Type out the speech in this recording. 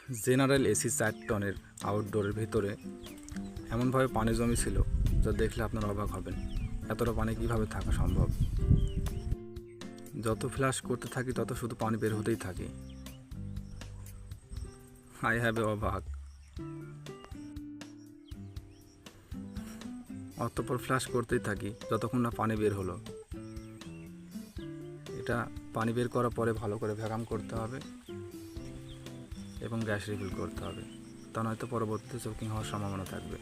General AC 4 টনের আউটডোরের ভিতরে এমনভাবে পানি জমে ছিল যা দেখলে আপনারা অবাক হবেন। এতটা পানি কিভাবে থাকা সম্ভব? যত ফ্ল্যাশ করতে থাকি তত শুধু পানি বের হতেই থাকে। আই হ্যাভ এ অবাক। অতঃপর ফ্ল্যাশ করতেই থাকি যতক্ষণ না পানি বের হলো। এটা পানি বের করার পরে ভালো করে ভ্যাকুয়াম করতে হবে এবং গ্যাস রিফিল করতে হবে, তা নয়তো পরবর্তীতে চোকিং হওয়ার সম্ভাবনা থাকবে।